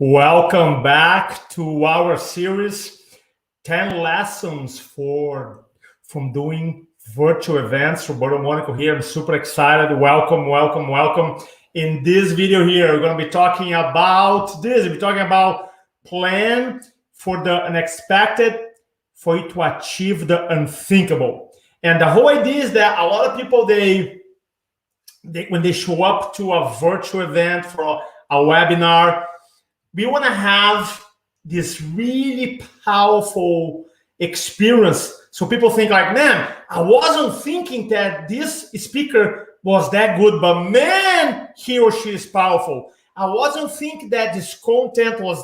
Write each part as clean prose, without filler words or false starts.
Welcome back to our series 10 lessons from doing virtual events. Roberto Monaco here. I'm super excited. Welcome. In this video here, we're going to be talking about this. We're talking about plan for the unexpected for you to achieve the unthinkable. And the whole idea is that a lot of people, they when they show up to a virtual event for a webinar, we want to have this really powerful experience. So people think like, man, I wasn't thinking that this speaker was that good, but man, he or she is powerful. I wasn't thinking that this content was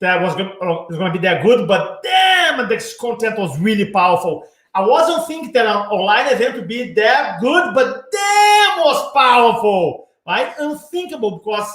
going to be that good, but damn, this content was really powerful. I wasn't thinking that an online event would be that good, but damn, was powerful, right? Unthinkable, because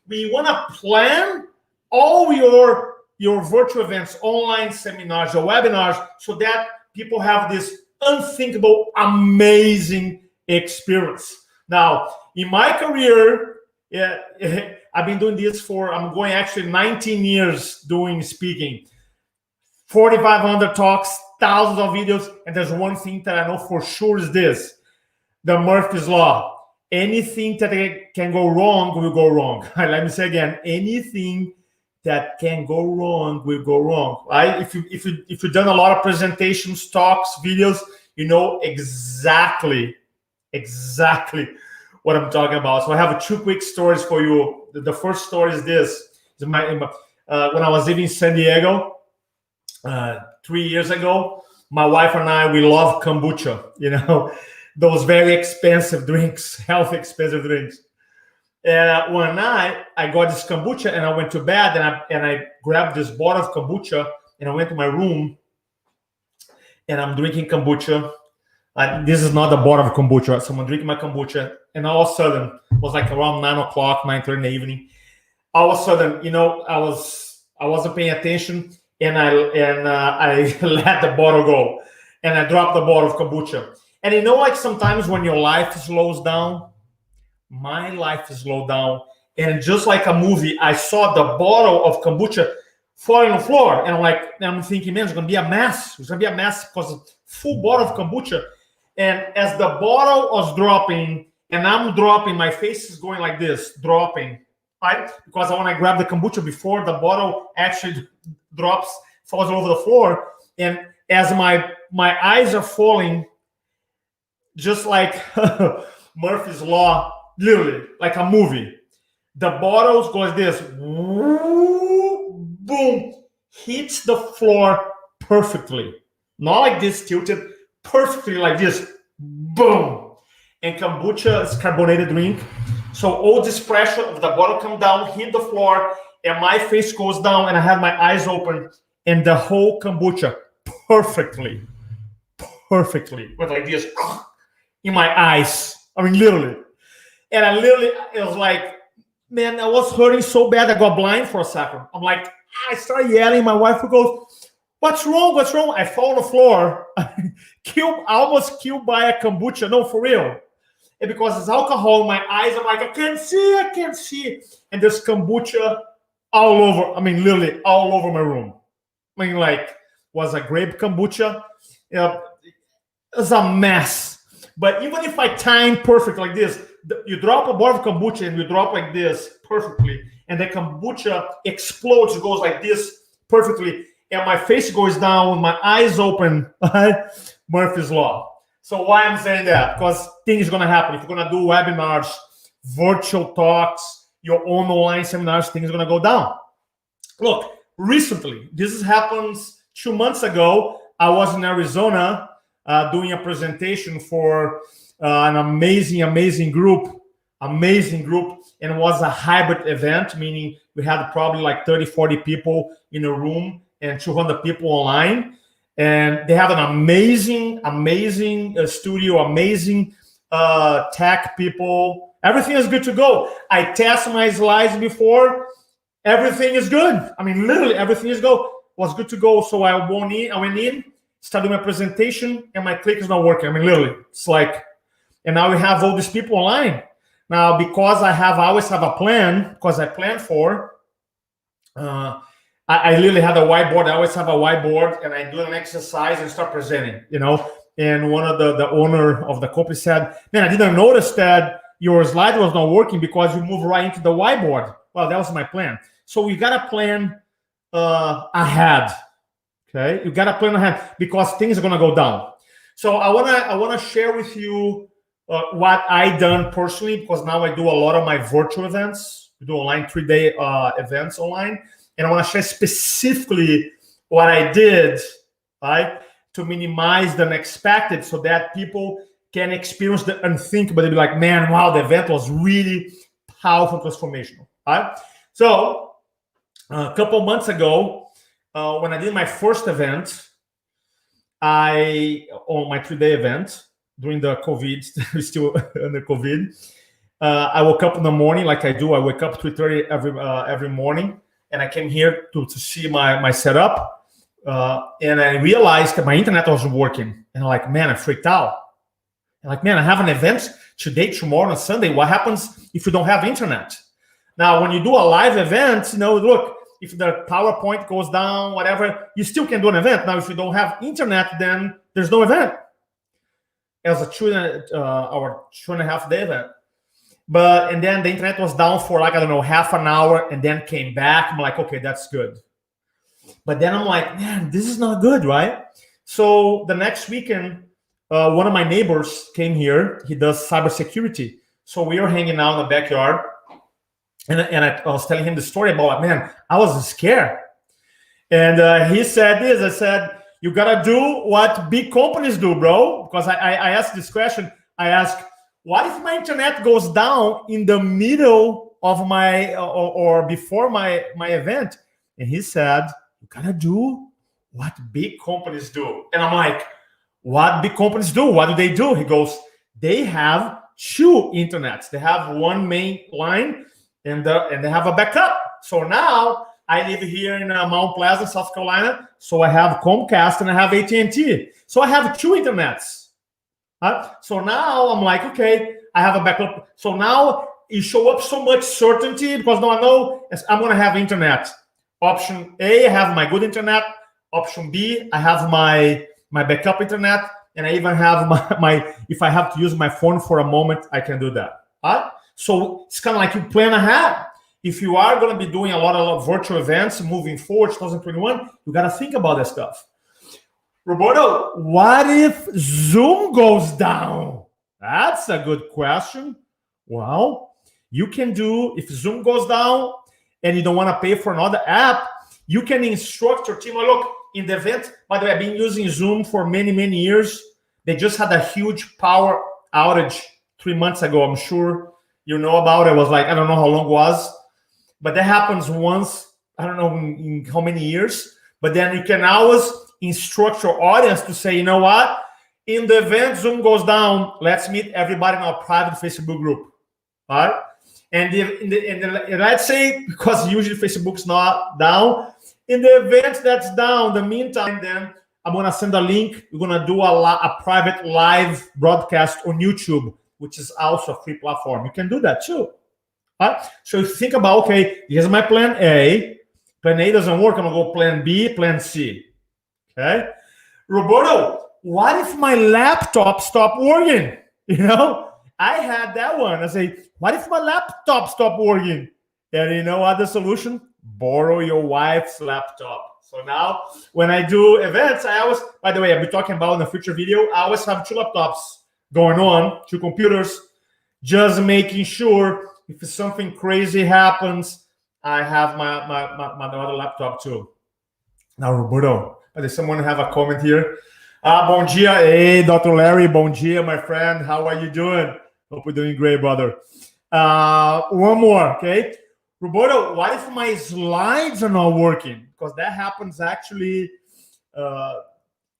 we want to plan all your virtual events, online seminars, or webinars, so that people have this unthinkable, amazing experience. Now, in my career, I've been doing this I'm going actually 19 years doing speaking, 4,500 talks, thousands of videos, and there's one thing that I know for sure is this: the Murphy's Law. Anything that can go wrong will go wrong. Let me say again, anything that can go wrong will go wrong. Right? If you've done a lot of presentations, talks, videos, you know exactly what I'm talking about. So I have two quick stories for you. The first story is this: when I was living in San Diego 3 years ago, my wife and I, we love kombucha. You know, those very expensive drinks, healthy expensive drinks. And one night I got this kombucha and I went to bed and I grabbed this bottle of kombucha and I went to my room and I'm drinking kombucha. This is not a bottle of kombucha, so I'm drinking my kombucha, and all of a sudden, it was like around 9:30 in the evening. All of a sudden, you know, I wasn't paying attention, and I let the bottle go, and I dropped the bottle of kombucha. And you know, like sometimes when your life slows down, my life slowed down, and just like a movie, I saw the bottle of kombucha fall on the floor, and I'm thinking, man, it's gonna be a mess. It's gonna be a mess because it's full bottle of kombucha. And as the bottle was dropping, and I'm dropping, my face is going like this, dropping, right? Because I want to grab the kombucha before the bottle actually falls over the floor. And as my eyes are falling, just like Murphy's Law, literally like a movie, the bottles go like this, boom, hits the floor perfectly, not like this tilted, perfectly like this, boom. And kombucha is carbonated drink, so all this pressure of the bottle come down, hit the floor, and my face goes down, and I have my eyes open, and the whole kombucha perfectly went like this in my eyes. I mean, literally. And it was like, man, I was hurting so bad I got blind for a second. I'm like, I started yelling. My wife goes, What's wrong? I fall on the floor, almost killed by a kombucha. No, for real. And because it's alcohol in my eyes, I'm like, I can't see. And there's kombucha all over. I mean, literally all over my room. I mean, like, was a grape kombucha. You know, it was a mess. But even if I time perfect like this, you drop a bottle of kombucha and you drop like this perfectly, and the kombucha explodes, it goes like this perfectly, and my face goes down with my eyes open. Murphy's Law. So why I'm saying that? Because things are going to happen. If you're going to do webinars, virtual talks, your own online seminars, things are going to go down. Look, recently, this happens 2 months ago. I was in Arizona doing a presentation for an amazing group, and it was a hybrid event, meaning we had probably like 30, 40 people in a room and 200 people online. And they have an amazing studio, amazing tech people. Everything is good to go. I test my slides before. Everything is good. I mean, literally everything was good to go. So I went in, started my presentation, and my click is not working. I mean, literally, it's like, and now we have all these people online. Now, because I always have a plan, because I plan for, Uh, I literally had a whiteboard. I always have a whiteboard, and I do an exercise and start presenting. And one of the owner of the company said, "Man, I didn't notice that your slide was not working because you moved right into the whiteboard." Well, that was my plan. So we gotta plan ahead. Okay, you gotta plan ahead because things are gonna go down. So I wanna share with you what I done personally, because now I do a lot of my virtual events. We do online 3-day events online, and I want to share specifically what I did, right, to minimize the unexpected, so that people can experience the unthinkable. They'll be like, "Man, wow, the event was really powerful, transformational." Right? So a couple months ago, when I did my first event, on my 3-day event during the COVID, we're still under COVID. I woke up in the morning, like I do. I wake up 3:30 every morning, and I came here to see my setup. And I realized that my internet wasn't working, and I'm like, man, I freaked out. And like, man, I have an event today, tomorrow, and Sunday. What happens if you don't have internet? Now, when you do a live event, look, if the PowerPoint goes down, whatever, you still can do an event. Now, if you don't have internet, then there's no event. It was a 2.5 day event. And then the internet was down for like, I don't know, half an hour, and then came back. I'm like, okay, that's good. But then I'm like, man, this is not good, right? So the next weekend, one of my neighbors came here. He does cybersecurity. So we were hanging out in the backyard. And I was telling him the story about, man, I was scared. And he said this. I said, you got to do what big companies do, bro. Because I asked this question. I asked, what if my internet goes down in the middle of my or before my event? And he said, you got to do what big companies do. And I'm like, what big companies do? What do they do? He goes, they have 2 internets. They have one main line, and they have a backup. So now I live here in Mount Pleasant, South Carolina. So I have Comcast and I have AT&T. So I have 2 internets. So now I'm like, okay, I have a backup. So now it show up so much certainty, because now I know I'm going to have internet. Option A, I have my good internet. Option B, I have my backup internet. And I even have my if I have to use my phone for a moment, I can do that. So it's kind of like you plan ahead. If you are going to be doing a lot of virtual events moving forward, 2021, you got to think about that stuff. Roberto, what if Zoom goes down? That's a good question. Well, you can do, if Zoom goes down and you don't want to pay for another app, you can instruct your team. Look, in the event, by the way, I've been using Zoom for many, many years. They just had a huge power outage 3 months ago. I'm sure you know about it. It was like, I don't know how long it was, but that happens once, I don't know in how many years. But then you can always instruct your audience to say, you know what? In the event Zoom goes down, let's meet everybody in our private Facebook group. All right? And let's say, because usually Facebook's not down, in the event that's down, the meantime, then I'm going to send a link. We're going to do a private live broadcast on YouTube, which is also a free platform. You can do that too. Right? So if you think about, okay, here's my plan A. Plan A doesn't work. I'm going to go plan B, plan C. Okay? Roberto, what if my laptop stopped working? I had that one. I say, what if my laptop stopped working? And you know what the solution? Borrow your wife's laptop. So now when I do events, I always, by the way, I'll be talking about in a future video, I always have 2 laptops going on, 2 computers, just making sure if something crazy happens, I have my other laptop too. Now, Roberto, does someone have a comment here? Bom dia. Hey, Dr. Larry, bom dia, my friend. How are you doing? Hope you're doing great, brother. One more, okay? Roberto, what if my slides are not working? Because that happens actually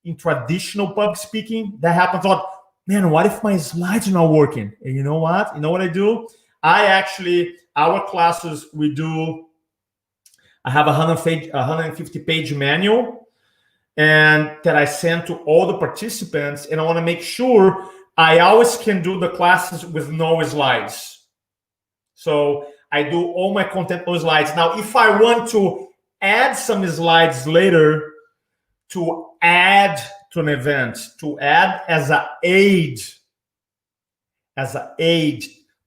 in traditional public speaking. That happens a lot. Man, what if my slides are not working? And you know what? You know what I do? Our classes, I have a 150-page manual and that I send to all the participants. And I want to make sure I always can do the classes with no slides. So I do all my content on slides. Now, if I want to add some slides later to add to an event, to add as an aid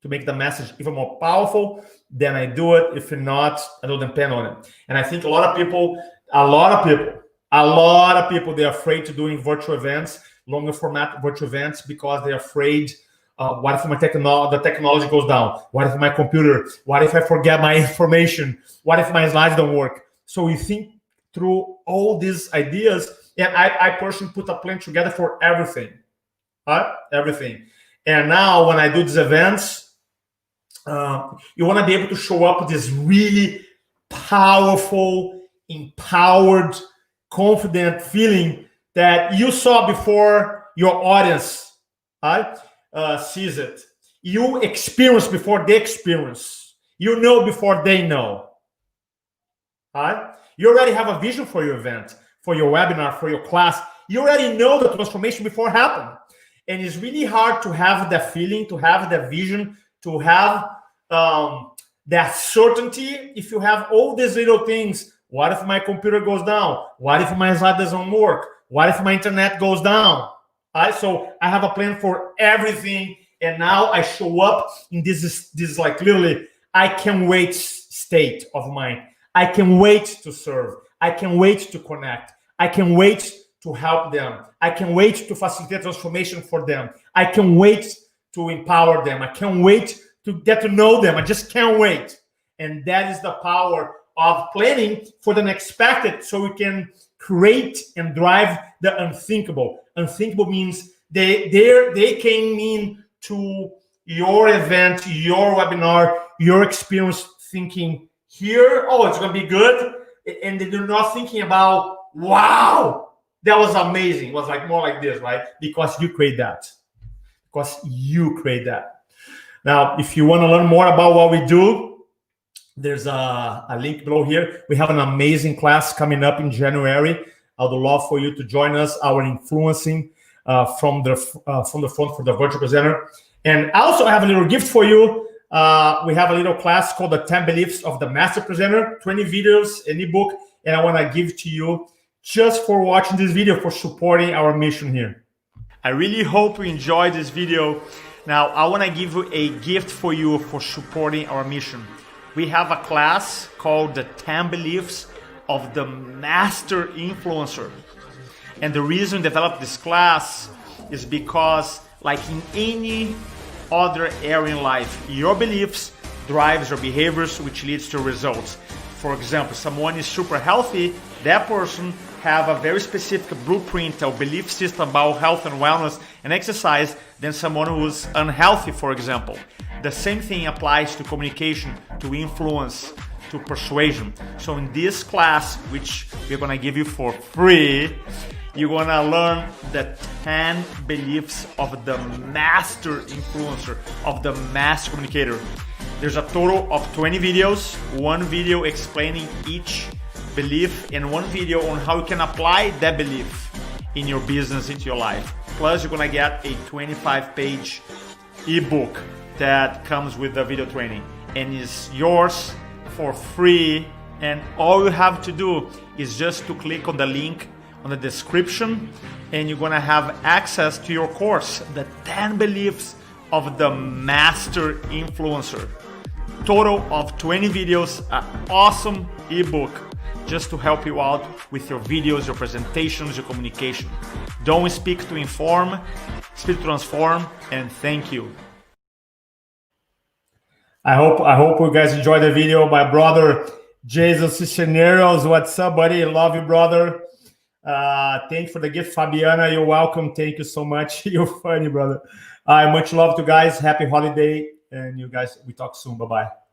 to make the message even more powerful, then I do it. If not, I don't depend on it. And I think a lot of people, they're afraid to doing virtual events, longer format virtual events, because they're afraid, what if the technology goes down? What if my computer? What if I forget my information? What if my slides don't work? So we think through all these ideas, and I personally put a plan together for everything, right? Everything. And now when I do these events, you want to be able to show up with this really powerful, empowered, confident feeling that you saw before your audience, right, sees it. You experience before they experience. You know before they know. Right? You already have a vision for your event, for your webinar, for your class. You already know the transformation before it happened. And it's really hard to have that feeling, to have that vision, to have that certainty if you have all these little things. What if my computer goes down? What if my slide doesn't work? What if my internet goes down? Right? So I have a plan for everything. And now I show up in this like literally, I can't wait state of mind. I can wait to serve. I can wait to connect. I can wait to help them. I can wait to facilitate transformation for them. I can wait to empower them. I can't wait to get to know them. I just can't wait. And that is the power of planning for the unexpected, so we can create and drive the unthinkable. Unthinkable means they came in to your event, your webinar, your experience thinking here, oh, it's going to be good. And they're not thinking about, wow, that was amazing. It was like more like this, right? Because you create that. Now, if you want to learn more about what we do, there's a link below here. We have an amazing class coming up in January. I would love for you to join us, our influencing from the front for the virtual presenter. And also, I have a little gift for you. We have a little class called the 10 Beliefs of the Master Presenter, 20 videos, an ebook, and I want to give to you just for watching this video, for supporting our mission here. I really hope you enjoyed this video. Now, I want to give you a gift for you for supporting our mission. We have a class called the 10 Beliefs of the Master Influencer. And the reason we developed this class is because, like in any other area in life, your beliefs drives your behaviors, which leads to results. For example, someone is super healthy, that person have a very specific blueprint or belief system about health and wellness and exercise than someone who's unhealthy, for example. The same thing applies to communication, to influence, to persuasion. So in this class, which we're gonna give you for free, you're gonna learn the 10 beliefs of the master influencer, of the master communicator. There's a total of 20 videos, one video explaining each belief and one video on how you can apply that belief in your business, into your life. Plus, you're gonna get a 25-page ebook that comes with the video training and is yours for free. And all you have to do is just to click on the link on the description, and you're gonna have access to your course, the 10 Beliefs of the Master Influencer. Total of 20 videos, an awesome ebook just to help you out with your videos, your presentations, your communication. Don't speak to inform, speak to transform, and thank you. I hope you guys enjoyed the video. My brother Jason Cisneros, what's up, buddy? Love you, brother. Thanks for the gift, Fabiana. You're welcome. Thank you so much. You're funny, brother. Much love to you guys. Happy holiday, and you guys, we talk soon. Bye-bye.